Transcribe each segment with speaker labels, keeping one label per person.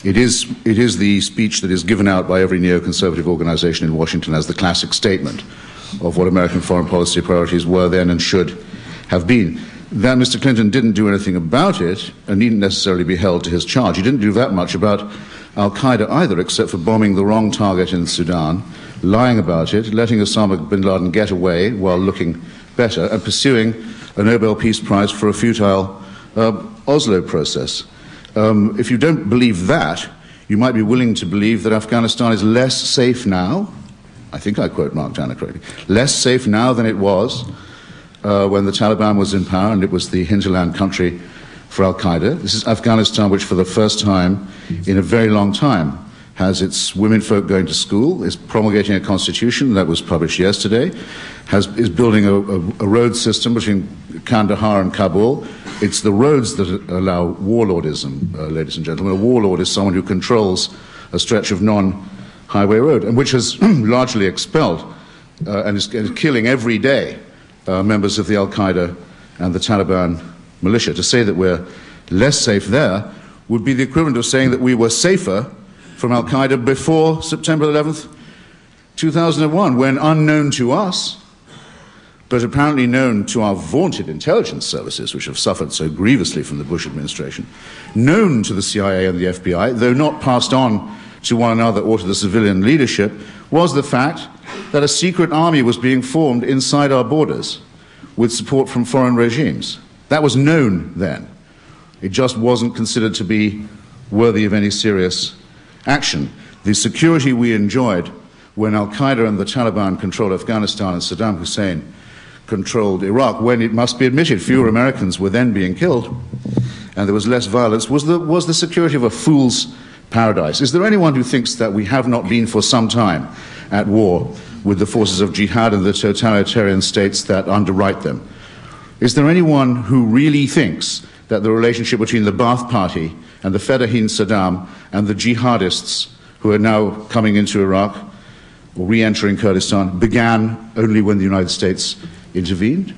Speaker 1: It is the speech that is given out by every neoconservative organization in Washington as the classic statement of what American foreign policy priorities were then and should have been. That Mr. Clinton didn't do anything about it and needn't necessarily be held to his charge. He didn't do that much about al-Qaeda either, except for bombing the wrong target in Sudan, lying about it, letting Osama bin Laden get away while looking better, and pursuing a Nobel Peace Prize for a futile Oslo process. If you don't believe that, you might be willing to believe that Afghanistan is less safe now. I think I quote Mark Tanner correctly. Less safe now than it was when the Taliban was in power and it was the hinterland country for al-Qaeda. This is Afghanistan, which for the first time in a very long time has its womenfolk going to school, is promulgating a constitution that was published yesterday, is building a road system between Kandahar and Kabul. It's the roads that allow warlordism, ladies and gentlemen. A warlord is someone who controls a stretch of non-highway road, and which has largely expelled and is killing every day members of the al-Qaeda and the Taliban militia. To say that we're less safe there would be the equivalent of saying that we were safer from al-Qaeda before September 11th, 2001, when unknown to us, but apparently known to our vaunted intelligence services, which have suffered so grievously from the Bush administration, known to the CIA and the FBI, though not passed on to one another or to the civilian leadership, was the fact that a secret army was being formed inside our borders with support from foreign regimes. That was known then. It just wasn't considered to be worthy of any serious action. The security we enjoyed when al-Qaeda and the Taliban controlled Afghanistan and Saddam Hussein controlled Iraq, when it must be admitted fewer Americans were then being killed and there was less violence, was the security of a fool's paradise. Is there anyone who thinks that we have not been for some time at war with the forces of jihad and the totalitarian states that underwrite them? Is there anyone who really thinks that the relationship between the Ba'ath Party and the Fedayeen Saddam and the jihadists who are now coming into Iraq or re-entering Kurdistan began only when the United States intervened?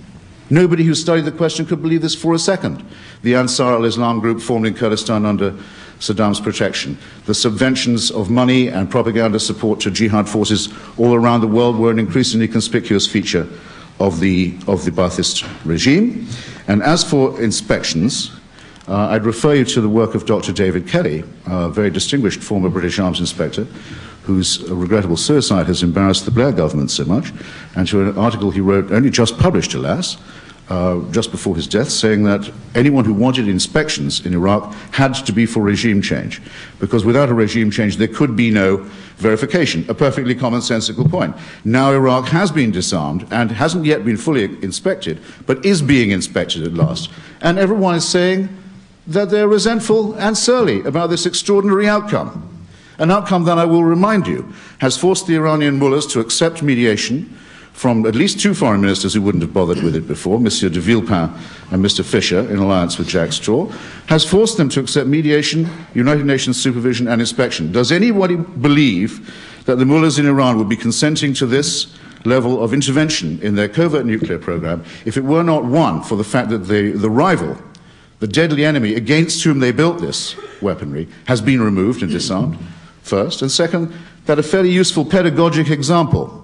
Speaker 1: Nobody who studied the question could believe this for a second. The Ansar al-Islam group formed in Kurdistan under Saddam's protection. The subventions of money and propaganda support to jihad forces all around the world were an increasingly conspicuous feature of the Ba'athist regime. And as for inspections, I'd refer you to the work of Dr. David Kelly, a very distinguished former British arms inspector, whose regrettable suicide has embarrassed the Blair government so much, and to an article he wrote, only just published, alas, just before his death, saying that anyone who wanted inspections in Iraq had to be for regime change, because without a regime change there could be no verification, a perfectly commonsensical point. Now Iraq has been disarmed and hasn't yet been fully inspected, but is being inspected at last, and everyone is saying that they're resentful and surly about this extraordinary outcome. An outcome that, I will remind you, has forced the Iranian mullahs to accept mediation from at least two foreign ministers who wouldn't have bothered with it before, Monsieur de Villepin and Mr. Fisher, in alliance with Jack Straw, has forced them to accept mediation, United Nations supervision and inspection. Does anybody believe that the mullahs in Iran would be consenting to this level of intervention in their covert nuclear program if it were not, one, for the fact that the rival, the deadly enemy against whom they built this weaponry, has been removed and disarmed, first, and second, that a fairly useful pedagogic example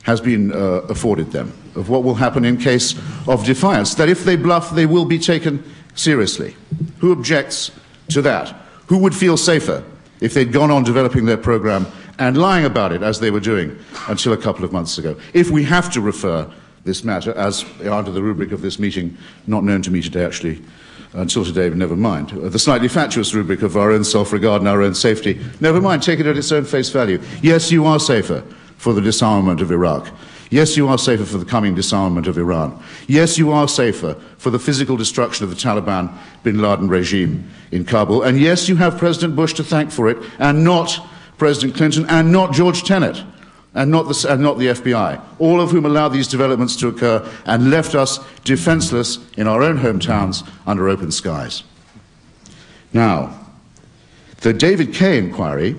Speaker 1: has been afforded them of what will happen in case of defiance, that if they bluff, they will be taken seriously. Who objects to that? Who would feel safer if they'd gone on developing their program and lying about it as they were doing until a couple of months ago? If we have to refer this matter, as under the rubric of this meeting, not known to me today actually, until today, never mind, the slightly fatuous rubric of our own self-regard and our own safety, never mind, take it at its own face value. Yes, you are safer for the disarmament of Iraq. Yes, you are safer for the coming disarmament of Iran. Yes, you are safer for the physical destruction of the Taliban bin Laden regime in Kabul. And yes, you have President Bush to thank for it, and not President Clinton, and not George Tenet, and not the FBI, all of whom allowed these developments to occur and left us defenseless in our own hometowns under open skies. Now, the David Kay inquiry,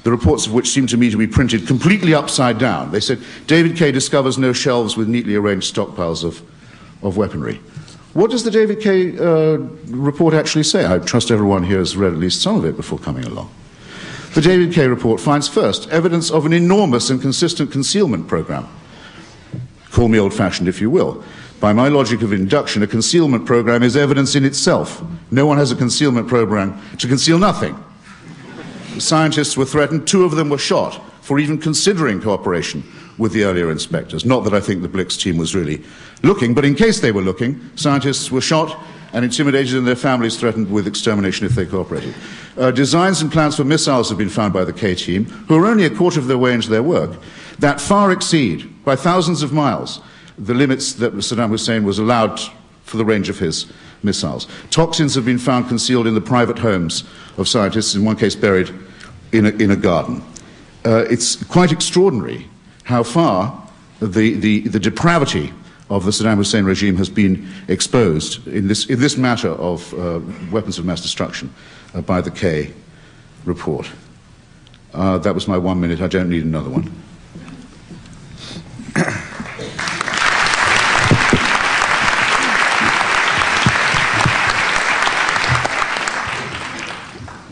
Speaker 1: the reports of which seem to me to be printed completely upside down. They said, David Kay discovers no shelves with neatly arranged stockpiles of weaponry. What does the David Kay report actually say? I trust everyone here has read at least some of it before coming along. The David Kay report finds first evidence of an enormous and consistent concealment program. Call me old-fashioned if you will. By my logic of induction, a concealment program is evidence in itself. No one has a concealment program to conceal nothing. The scientists were threatened. 2 of them were shot for even considering cooperation with the earlier inspectors. Not that I think the Blix team was really looking, but in case they were looking, scientists were shot and intimidated and their families threatened with extermination if they cooperated. Designs and plans for missiles have been found by the K team, who are only a quarter of their way into their work, that far exceed, by thousands of miles, the limits that Saddam Hussein was allowed for the range of his missiles. Toxins have been found concealed in the private homes of scientists, in one case buried in a garden. It's quite extraordinary how far the depravity of the Saddam Hussein regime has been exposed in this matter of weapons of mass destruction by the Kay report. That was my 1 minute. I don't need another one.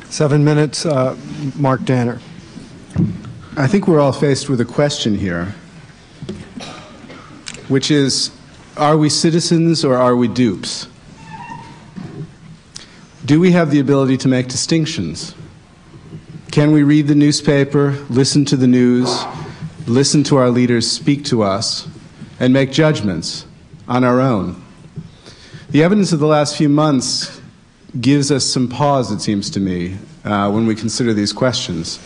Speaker 2: Seven minutes, Mark Danner.
Speaker 3: I think we're all faced with a question here, which is, are we citizens or are we dupes? Do we have the ability to make distinctions? Can we read the newspaper, listen to the news, listen to our leaders speak to us, and make judgments on our own? The evidence of the last few months gives us some pause, it seems to me, when we consider these questions.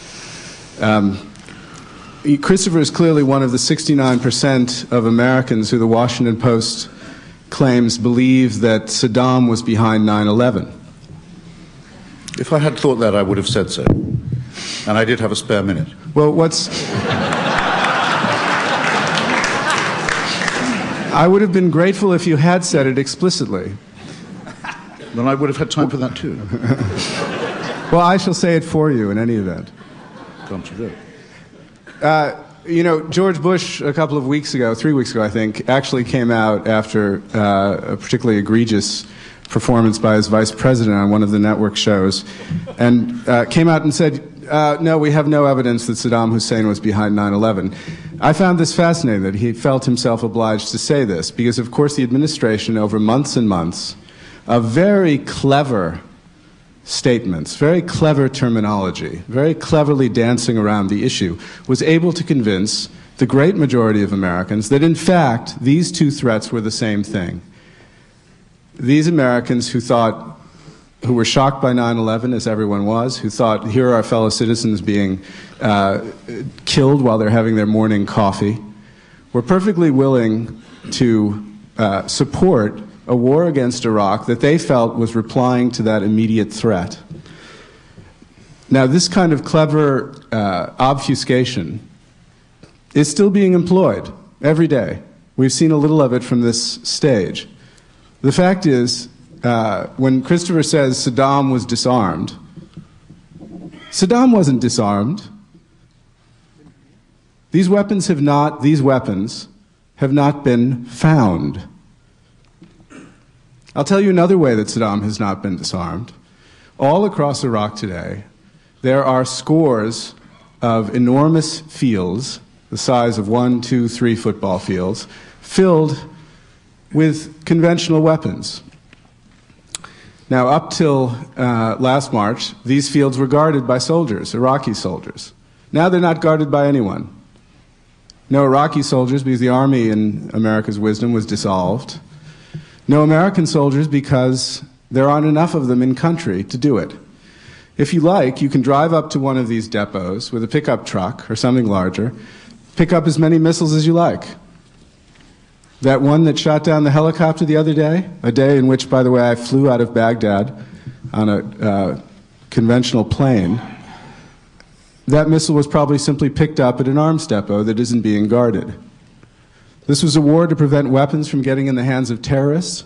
Speaker 3: Christopher is clearly one of the 69% of Americans who the Washington Post claims believe that Saddam was behind 9/11.
Speaker 1: If I had thought that, I would have said so. And I did have a spare minute.
Speaker 3: Well, I would have been grateful if you had said it explicitly.
Speaker 1: Then I would have had time for that too.
Speaker 3: Well, I shall say it for you in any event.
Speaker 1: Come to do.
Speaker 3: You know, George Bush, a couple of weeks ago, 3 weeks ago, I think, actually came out after a particularly egregious performance by his vice president on one of the network shows, and came out and said, no, we have no evidence that Saddam Hussein was behind 9/11. I found this fascinating, that he felt himself obliged to say this, because, of course, the administration, over months and months, of very clever statements, very clever terminology, very cleverly dancing around the issue, was able to convince the great majority of Americans that, in fact, these 2 threats were the same thing. These Americans who were shocked by 9/11, as everyone was, who thought, here are our fellow citizens being killed while they're having their morning coffee, were perfectly willing to support a war against Iraq that they felt was replying to that immediate threat. Now, this kind of clever obfuscation is still being employed every day. We've seen a little of it from this stage. The fact is, when Christopher says Saddam was disarmed, Saddam wasn't disarmed. These weapons have not been found. I'll tell you another way that Saddam has not been disarmed. All across Iraq today, there are scores of enormous fields, the size of 1, 2, 3 football fields, filled with conventional weapons. Now, up till last March, these fields were guarded by soldiers, Iraqi soldiers. Now they're not guarded by anyone. No Iraqi soldiers, because the army, in America's wisdom, was dissolved. No American soldiers, because there aren't enough of them in country to do it. If you like, you can drive up to one of these depots with a pickup truck or something larger, pick up as many missiles as you like. That one that shot down the helicopter the other day, a day in which, by the way, I flew out of Baghdad on a conventional plane, that missile was probably simply picked up at an arms depot that isn't being guarded. This was a war to prevent weapons from getting in the hands of terrorists.